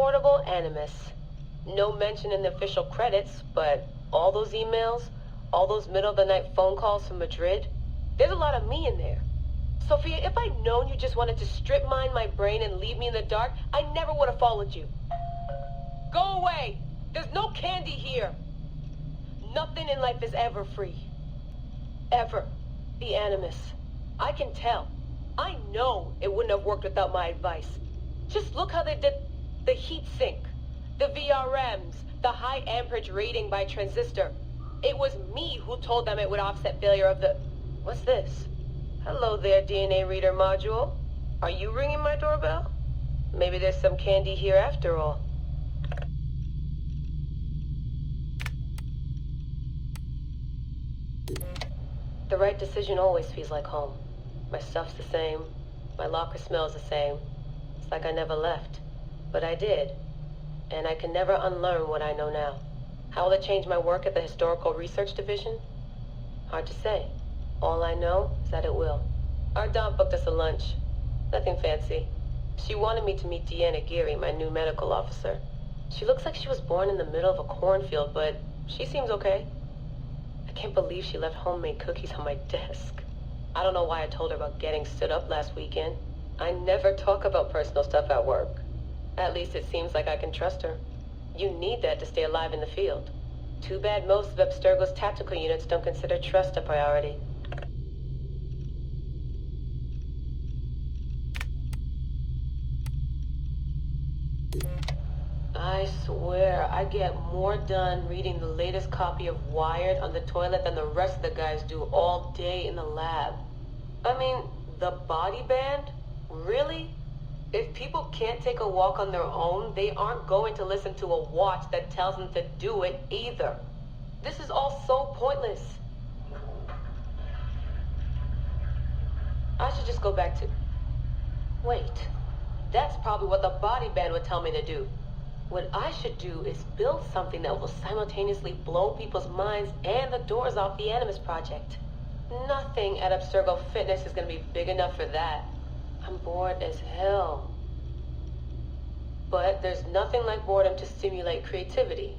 Portable Animus. No mention in the official credits, but all those emails, all those middle-of-the-night phone calls from Madrid, there's a lot of me in there. Sophia, if I'd known you just wanted to strip mine my brain and leave me in the dark, I never would have followed you. Go away! There's no candy here! Nothing in life is ever free. Ever. The Animus. I can tell. I know it wouldn't have worked without my advice. Just look how they did the heat sink, the VRMs, the high amperage rating by transistor. It was me who told them it would offset failure of the... What's this? Hello there, DNA reader module. Are you ringing my doorbell? Maybe there's some candy here after all. The right decision always feels like home. My stuff's the same. My locker smells the same. It's like I never left. But I did. And I can never unlearn what I know now. How will it change my work at the Historical Research Division? Hard to say. All I know is that it will. Our Dom booked us a lunch. Nothing fancy. She wanted me to meet Deanna Geary, my new medical officer. She looks like she was born in the middle of a cornfield, but she seems okay. I can't believe she left homemade cookies on my desk. I don't know why I told her about getting stood up last weekend. I never talk about personal stuff at work. At least it seems like I can trust her. You need that to stay alive in the field. Too bad most of Abstergo's tactical units don't consider trust a priority. I swear, I get more done reading the latest copy of Wired on the toilet than the rest of the guys do all day in the lab. I mean, the body band? Really? If people can't take a walk on their own, they aren't going to listen to a watch that tells them to do it either. This is all so pointless. I should just go back to... Wait, that's probably what the body band would tell me to do. What I should do is build something that will simultaneously blow people's minds and the doors off the Animus Project. Nothing at Abstergo Fitness is going to be big enough for that. I'm bored as hell. But there's nothing like boredom to stimulate creativity.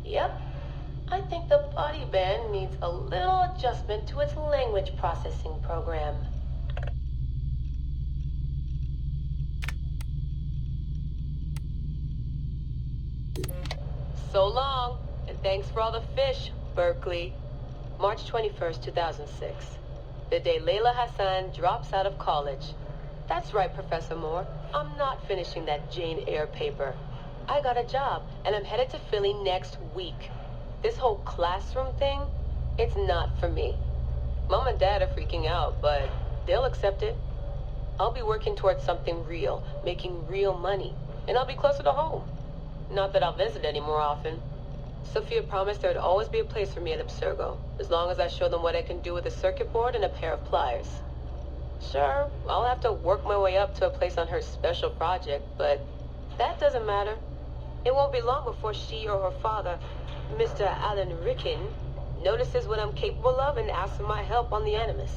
Yep. I think the body band needs a little adjustment to its language processing program. So long, and thanks for all the fish, Berkeley. March 21st, 2006. The day Layla Hassan drops out of college. That's right, Professor Moore. I'm not finishing that Jane Eyre paper. I got a job, and I'm headed to Philly next week. This whole classroom thing, it's not for me. Mom and Dad are freaking out, but they'll accept it. I'll be working towards something real, making real money, and I'll be closer to home. Not that I'll visit any more often. Sophia promised there'd always be a place for me at Abstergo, as long as I show them what I can do with a circuit board and a pair of pliers. Sure, I'll have to work my way up to a place on her special project, but that doesn't matter. It won't be long before she or her father, Mr. Alan Ricken, notices what I'm capable of and asks for my help on the Animus.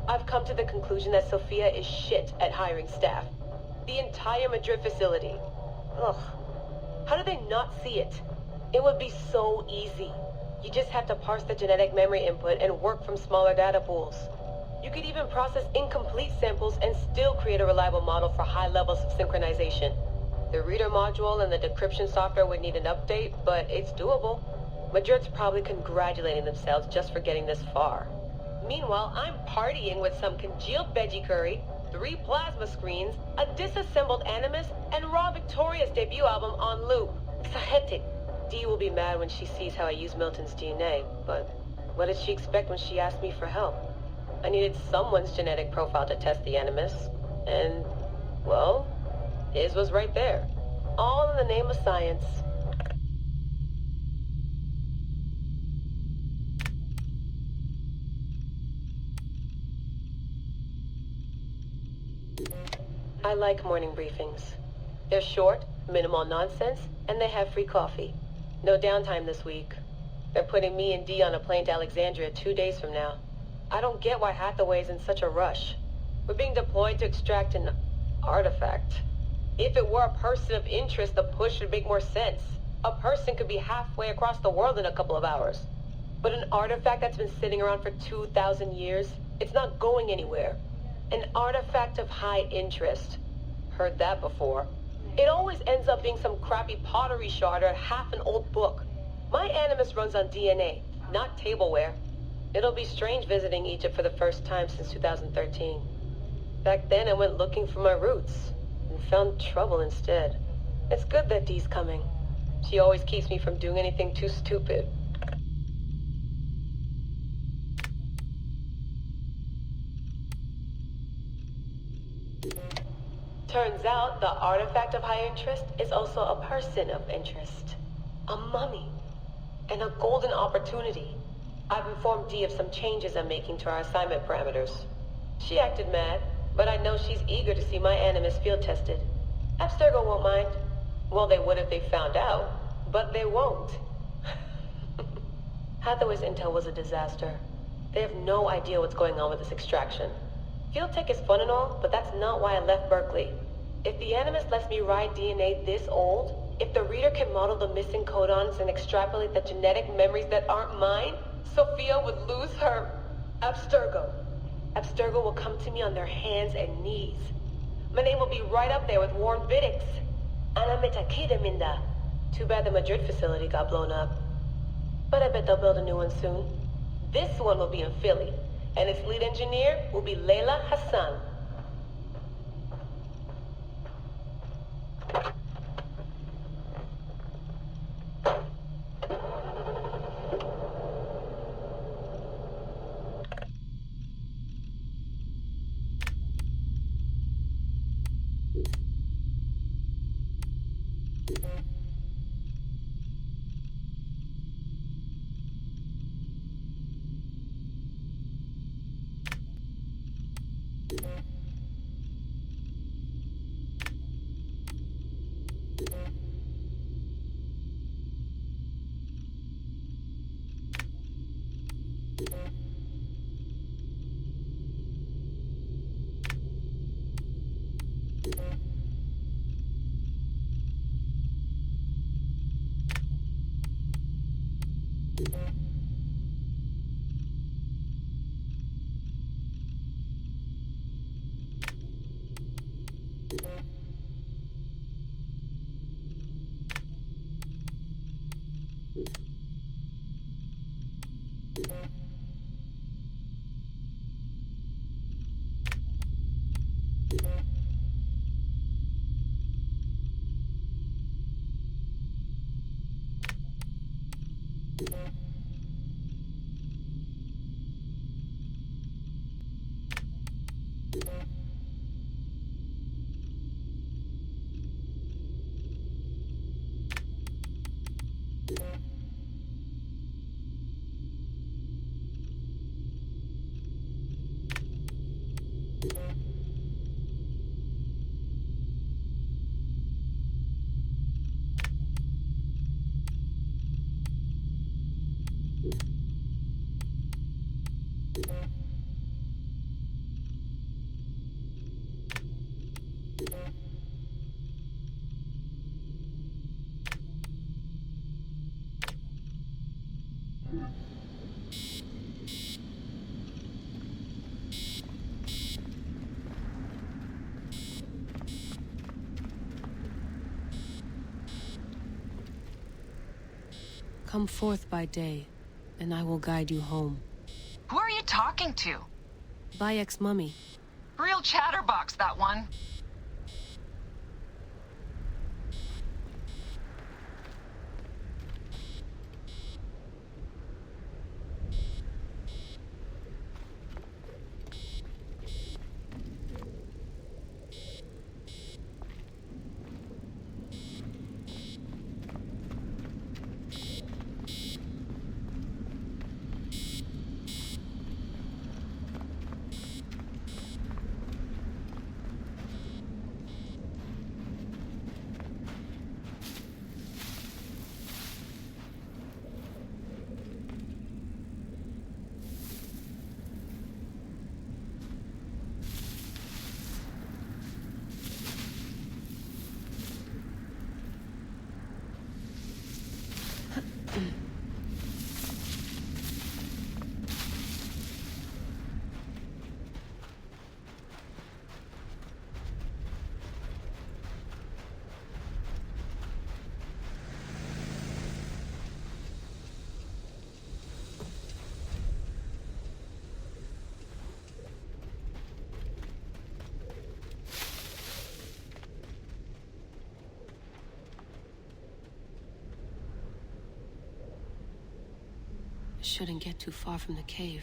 I've come to the conclusion that Sophia is shit at hiring staff. The entire Madrid facility. Ugh. How do they not see it? It would be so easy. You just have to parse the genetic memory input and work from smaller data pools. You could even process incomplete samples and still create a reliable model for high levels of synchronization. The reader module and the decryption software would need an update, but it's doable. Madrid's probably congratulating themselves just for getting this far. Meanwhile, I'm partying with some congealed veggie curry, 3 plasma screens, a disassembled Animus, and Raw Victoria's debut album on loop. It's hectic. Dee will be mad when she sees how I use Milton's DNA, but what did she expect when she asked me for help? I needed someone's genetic profile to test the Animus, and, well, his was right there. All in the name of science. I like morning briefings. They're short, minimal nonsense, and they have free coffee. No downtime this week. They're putting me and Dee on a plane to Alexandria 2 days from now. I don't get why Hathaway's in such a rush. We're being deployed to extract an artifact. If it were a person of interest, the push would make more sense. A person could be halfway across the world in a couple of hours. But an artifact that's been sitting around for 2,000 years, it's not going anywhere. An artifact of high interest. Heard that before. It always ends up being some crappy pottery shard or half an old book. My Animus runs on DNA, not tableware. It'll be strange visiting Egypt for the first time since 2013. Back then I went looking for my roots, and found trouble instead. It's good that Dee's coming. She always keeps me from doing anything too stupid. Turns out the artifact of high interest is also a person of interest. A mummy. And a golden opportunity. I've informed Dee of some changes I'm making to our assignment parameters. She acted mad, but I know she's eager to see my Animus field tested. Abstergo won't mind. Well, they would if they found out, but they won't. Hathaway's intel was a disaster. They have no idea what's going on with this extraction. Field tech is fun and all, but that's not why I left Berkeley. If the Animus lets me ride DNA this old, if the reader can model the missing codons and extrapolate the genetic memories that aren't mine, Sophia would lose her Abstergo. Abstergo will come to me on their hands and knees. My name will be right up there with Warren Vidick's. Ana Metakida Minda. Too bad the Madrid facility got blown up. But I bet they'll build a new one soon. This one will be in Philly, and its lead engineer will be Leila Hassan. Come forth by day, and I will guide you home. Who are you talking to? Bayek's mummy. Real chatterbox, that one. Shouldn't get too far from the cave.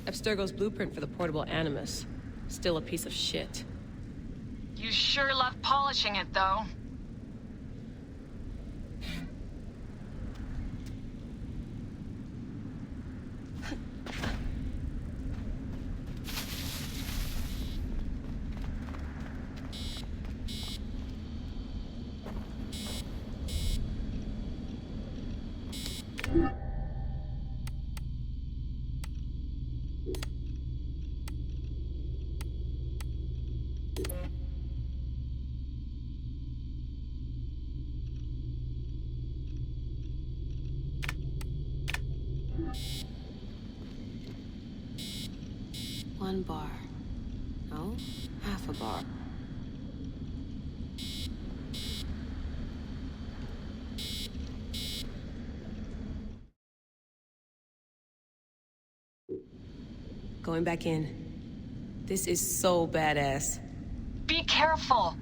Abstergo's blueprint for the portable Animus. Still a piece of shit. You sure love polishing it, though. One bar. No, half a bar. Going back in. This is so badass. Be careful!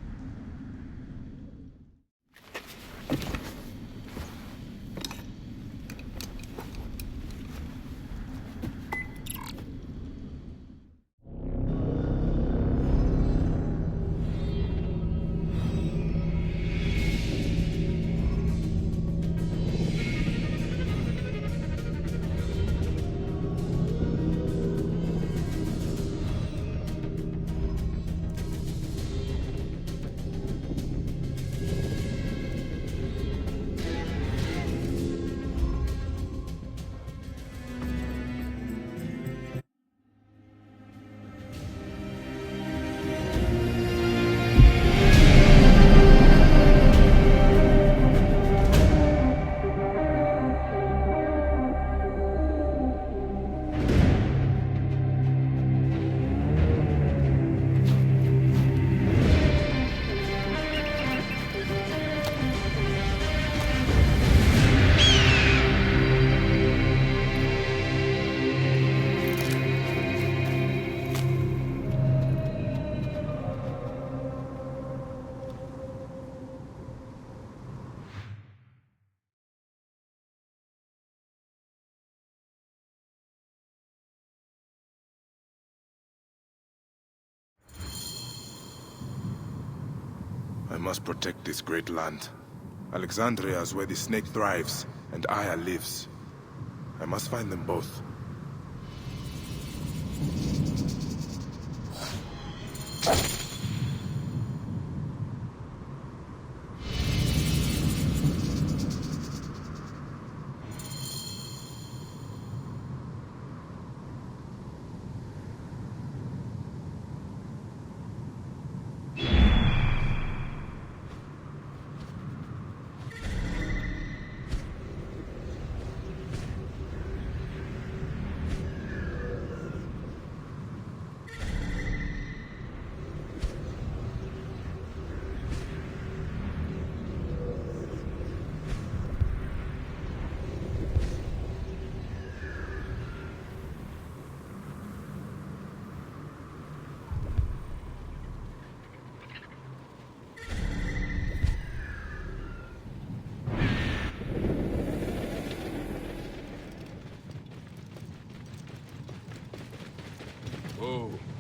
I must protect this great land. Alexandria is where the snake thrives, and Aya lives. I must find them both. Whoa.